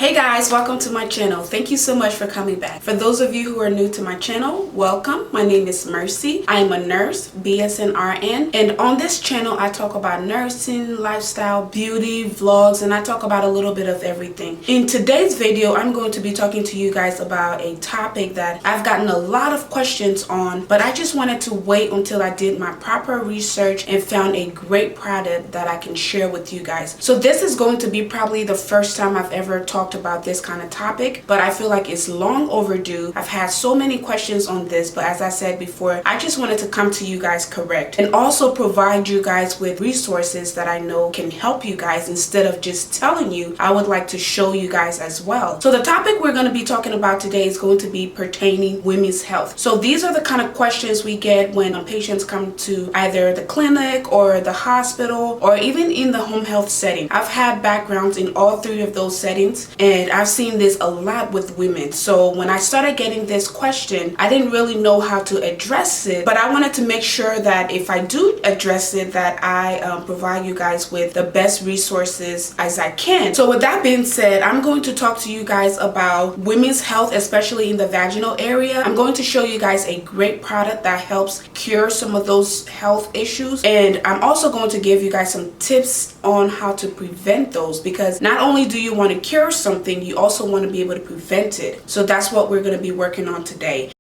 Hey guys, welcome to my channel. Thank you so much for coming back. For those of you who are new to my channel, welcome. My name is Mercy. I am a nurse, BSN RN, and on this channel I talk about nursing, lifestyle, beauty, vlogs, and I talk about a little bit of everything. In today's video, I'm going to be talking to you guys about a topic that I've gotten a lot of questions on, but I just wanted to wait until I did my proper research and found a great product that I can share with you guys. So this is going to be probably the first time I've ever talked about this kind of topic, but I feel like it's long overdue. I've had so many questions on this, but as I said before, I just wanted to come to you guys correct and also provide you guys with resources that I know can help you guys. Instead of just telling you, I would like to show you guys as well. So the topic we're going to be talking about today is going to be pertaining women's health. So these are the kind of questions we get when patients come to either the clinic or the hospital or even in the home health setting. I've had backgrounds in all three of those settings, and I've seen this a lot with women. So when I started getting this question, I didn't really know how to address it, but I wanted to make sure that if I do address it, that I provide you guys with the best resources as I can. So with that being said, I'm going to talk to you guys about women's health, especially in the vaginal area. I'm going to show you guys a great product that helps cure some of those health issues, and I'm also going to give you guys some tips on how to prevent those, because not only do you want to cure something, you also want to be able to prevent it. So that's what we're going to be working on today.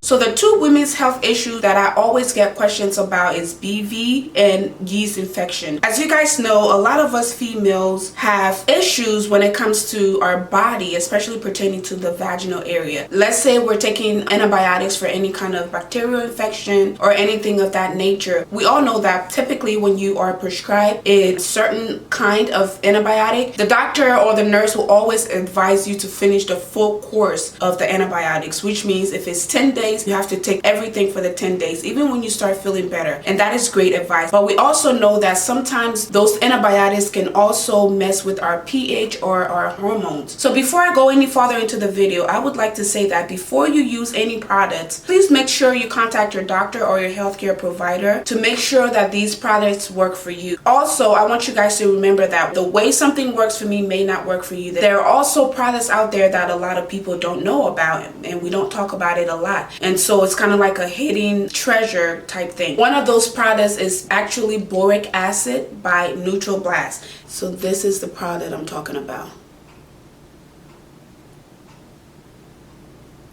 So the two women's health issues that I always get questions about is BV and yeast infection. As you guys know, a lot of us females have issues when it comes to our body, especially pertaining to the vaginal area. Let's say we're taking antibiotics for any kind of bacterial infection or anything of that nature. We all know that typically when you are prescribed a certain kind of antibiotic, the doctor or the nurse will always advise you to finish the full course of the antibiotics, which means if it's 10 days, you have to take everything for the 10 days, even when you start feeling better. And that is great advice. But we also know that sometimes those antibiotics can also mess with our pH or our hormones. So before I go any farther into the video, I would like to say that before you use any products, please make sure you contact your doctor or your healthcare provider to make sure that these products work for you. Also, I want you guys to remember that the way something works for me may not work for you. There are also products out there that a lot of people don't know about, and we don't talk about it a lot. And so it's kind of like a hidden treasure type thing. One of those products is actually boric acid by NutraBlast. So this is the product I'm talking about.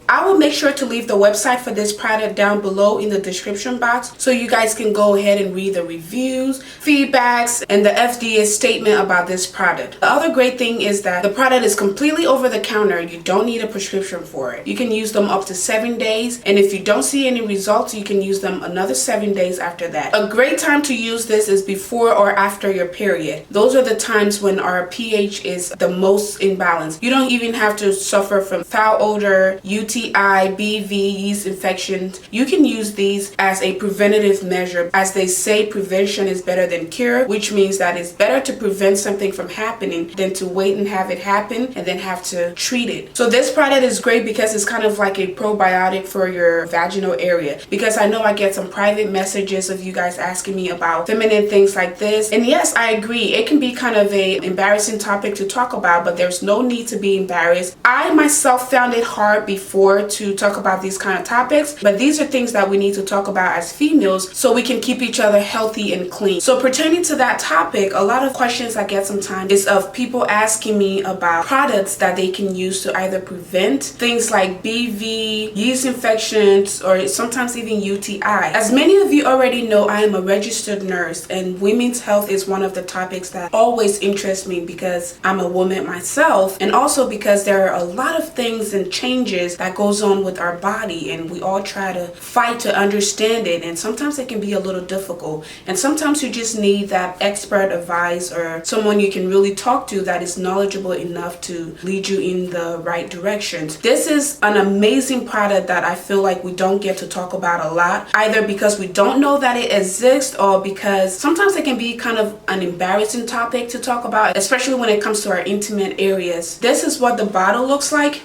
I will make sure to leave the website for this product down below in the description box so you guys can go ahead and read the reviews, feedbacks, and the FDA statement about this product. The other great thing is that the product is completely over the counter. You don't need a prescription for it. You can use them up to 7 days, and if you don't see any results, you can use them another 7 days after that. A great time to use this is before or after your period. Those are the times when our pH is the most imbalanced. You don't even have to suffer from foul odor, UTI, BV, yeast infections. You can use these as a preventative measure. As they say, prevention is better than cure, which means that it's better to prevent something from happening than to wait and have it happen and then have to treat it. So this product is great because it's kind of like a probiotic for your vaginal area, because I know I get some private messages of you guys asking me about feminine things like this. And yes, I agree, it can be kind of a embarrassing topic to talk about, but there's no need to be embarrassed. I myself found it hard before to talk about these kind of topics, but these are things that we need to talk about as females so we can keep each other healthy and clean. So pertaining to that topic, a lot of questions I get sometimes is of people asking me about products that they can use to either prevent things like BV, yeast infections, or sometimes even UTI. As many of you already know, I am a registered nurse, and women's health is one of the topics that always interests me because I'm a woman myself, and also because there are a lot of things and changes that goes on with our body, and we all try to fight to understand it, and sometimes it can be a little difficult, and sometimes you just need that expert advice or someone you can really talk to that is knowledgeable enough to lead you in the right directions. This is an amazing product that I feel like we don't get to talk about a lot, either because we don't know that it exists or because sometimes it can be kind of an embarrassing topic to talk about, especially when it comes to our intimate areas. This is what the bottle looks like.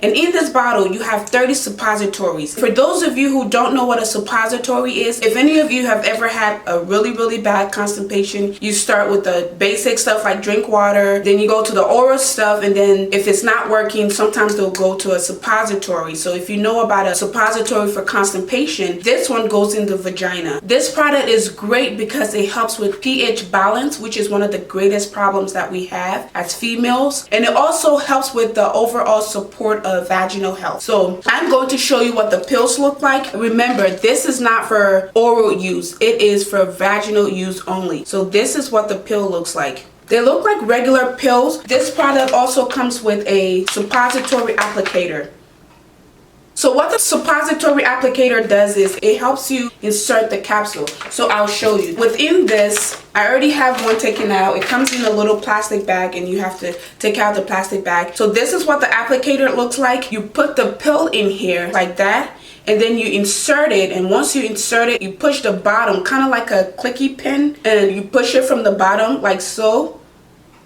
And in this bottle, you have 30 suppositories. For those of you who don't know what a suppository is, if any of you have ever had a really bad constipation, you start with the basic stuff like drink water, then you go to the oral stuff, and then if it's not working, sometimes they'll go to a suppository. So if you know about a suppository for constipation, this one goes in the vagina. This product is great because it helps with pH balance, which is one of the greatest problems that we have as females. And it also helps with the overall support of vaginal health. So I'm going to show you what the pills look like. Remember, this is not for oral use. It is for vaginal use only. So this is what the pill looks like. They look like regular pills. This product also comes with a suppository applicator. So what the suppository applicator does is it helps you insert the capsule. So I'll show you. Within this, I already have one taken out. It comes in a little plastic bag and you have to take out the plastic bag. So this is what the applicator looks like. You put the pill in here like that, and then you insert it, and once you insert it, you push the bottom, kind of like a clicky pin, and you push it from the bottom like so,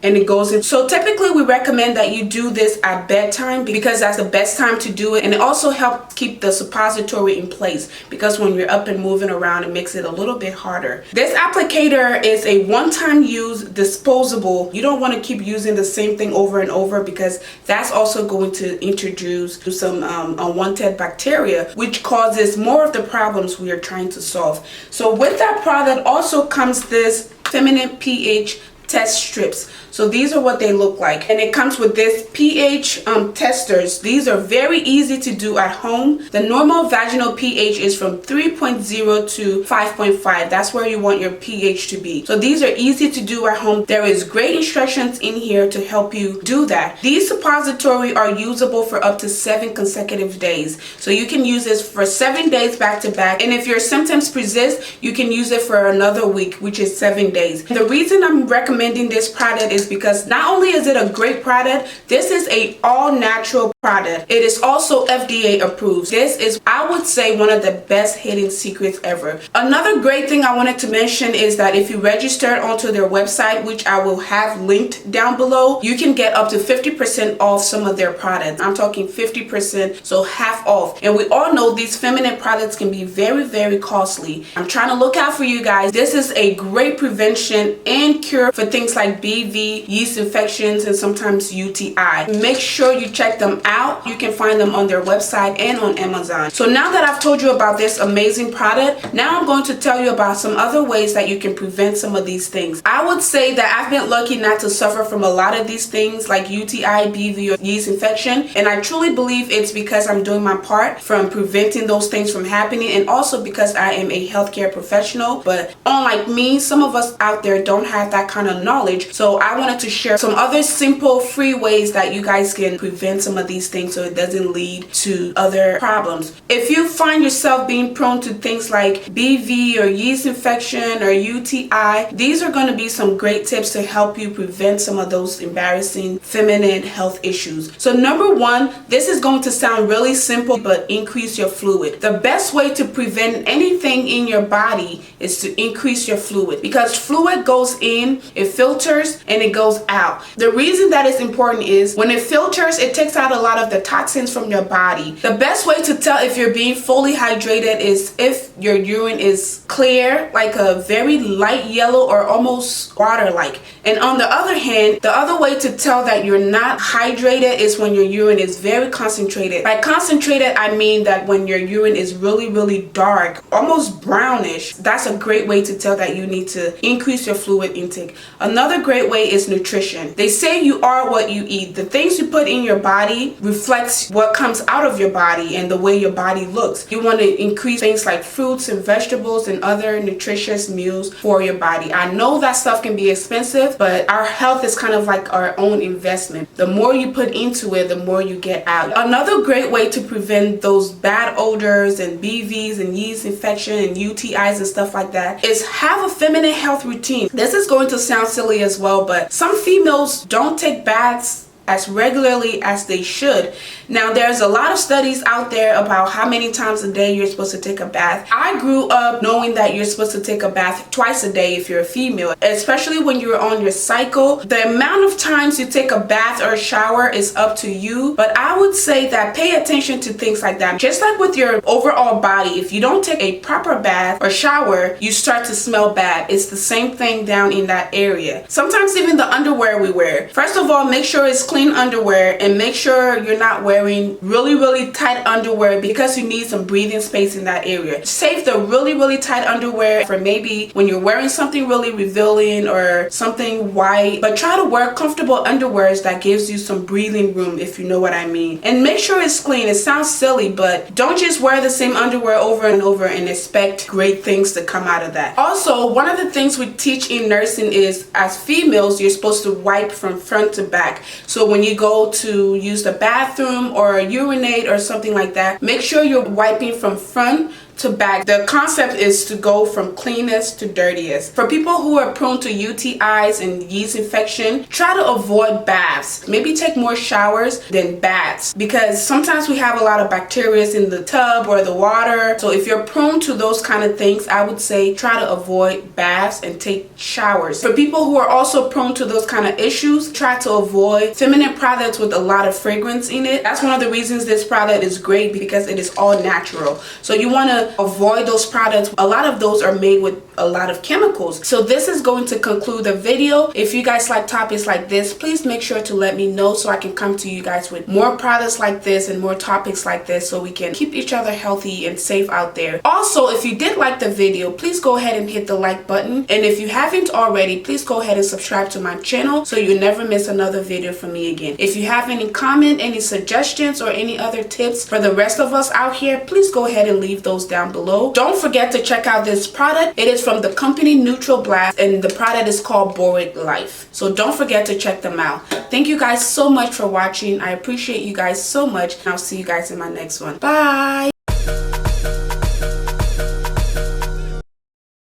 and it goes in. So typically we recommend that you do this at bedtime because that's the best time to do it, and it also helps keep the suppository in place because when you're up and moving around, it makes it a little bit harder. This applicator is a one-time use, disposable. You don't want to keep using the same thing over and over because that's also going to introduce some unwanted bacteria, which causes more of the problems we are trying to solve. So with that product also comes this feminine pH test strips. So these are what they look like, and it comes with this pH testers. These are very easy to do at home. The normal vaginal pH is from 3.0 to 5.5. That's where you want your pH to be. So these are easy to do at home. There is great instructions in here to help you do that. These suppositories are usable for up to 7 consecutive days. So you can use this for 7 days back to back, and if your symptoms persist, you can use it for another week, which is 7 days. The reason I'm recommending this product is because not only is it a great product, this is a all-natural product. It is also FDA approved. This is, I would say, one of the best hidden secrets ever. Another great thing I wanted to mention is that if you register onto their website, which I will have linked down below, you can get up to 50% off some of their products. I'm talking 50%, so half off. And we all know these feminine products can be very costly. I'm trying to look out for you guys. This is a great prevention and cure for things like BV, yeast infections, and sometimes UTI. Make sure you check them out. You can find them on their website and on Amazon. So now that I've told you about this amazing product, now I'm going to tell you about some other ways that you can prevent some of these things. I would say that I've been lucky not to suffer from a lot of these things like UTI, BV, or yeast infection, and I truly believe it's because I'm doing my part from preventing those things from happening, and also because I am a healthcare professional. But unlike me, some of us out there don't have that kind of knowledge, so I wanted to share some other simple free ways that you guys can prevent some of these things so it doesn't lead to other problems. If you find yourself being prone to things like BV or yeast infection or UTI, these are going to be some great tips to help you prevent some of those embarrassing feminine health issues. So number one, this is going to sound really simple, but increase your fluid. The best way to prevent anything in your body is to increase your fluid, because fluid goes in, it filters, and it goes out. The reason that is important is when it filters, it takes out a lot of the toxins from your body. The best way to tell if you're being fully hydrated is if your urine is clear, like a very light yellow or almost water-like. And on the other hand, the other way to tell that you're not hydrated is when your urine is very concentrated. By concentrated, I mean that when your urine is really dark, almost brownish, that's a great way to tell that you need to increase your fluid intake. Another great way is nutrition. They say you are what you eat. The things you put in your body reflects what comes out of your body and the way your body looks. You want to increase things like fruits and vegetables and other nutritious meals for your body. I know that stuff can be expensive, but our health is kind of like our own investment. The more you put into it, the more you get out. Another great way to prevent those bad odors and BVs and yeast infection and UTIs and stuff like that is have a feminine health routine. This is going to sound silly as well, but some females don't take baths as regularly as they should. Now, there's a lot of studies out there about how many times a day you're supposed to take a bath. I grew up knowing that you're supposed to take a bath twice a day if you're a female, especially when you're on your cycle. The amount of times you take a bath or a shower is up to you, but I would say that pay attention to things like that. Just like with your overall body, if you don't take a proper bath or shower, you start to smell bad. It's the same thing down in that area. Sometimes even the underwear we wear. First of all, make sure it's clean underwear, and make sure you're not wearing really tight underwear because you need some breathing space in that area. Save the really tight underwear for maybe when you're wearing something really revealing or something white, but try to wear comfortable underwears that gives you some breathing room, if you know what I mean. And make sure it's clean. It sounds silly, but don't just wear the same underwear over and over and expect great things to come out of that. Also, one of the things we teach in nursing is, as females, you're supposed to wipe from front to back. So when you go to use the bathroom or urinate or something like that, make sure you're wiping from front to back. The concept is to go from cleanest to dirtiest. For people who are prone to UTIs and yeast infection, try to avoid baths. Maybe take more showers than baths, because sometimes we have a lot of bacteria in the tub or the water. So if you're prone to those kind of things, I would say try to avoid baths and take showers. For people who are also prone to those kind of issues, try to avoid feminine products with a lot of fragrance in it. That's one of the reasons this product is great, because it is all natural. So you want to avoid those products. A lot of those are made with a lot of chemicals. So this is going to conclude the video. If you guys like topics like this, please make sure to let me know so I can come to you guys with more products like this and more topics like this, so we can keep each other healthy and safe out there. Also, if you did like the video, please go ahead and hit the like button. And if you haven't already, please go ahead and subscribe to my channel so you never miss another video from me again. If you have any comment, any suggestions, or any other tips for the rest of us out here, please go ahead and leave those down below. Don't forget to check out this product. It is from the company NutraBlast, and the product is called Boric Life. So don't forget to check them out. Thank you guys so much for watching. I appreciate you guys so much. I'll see you guys in my next one. Bye.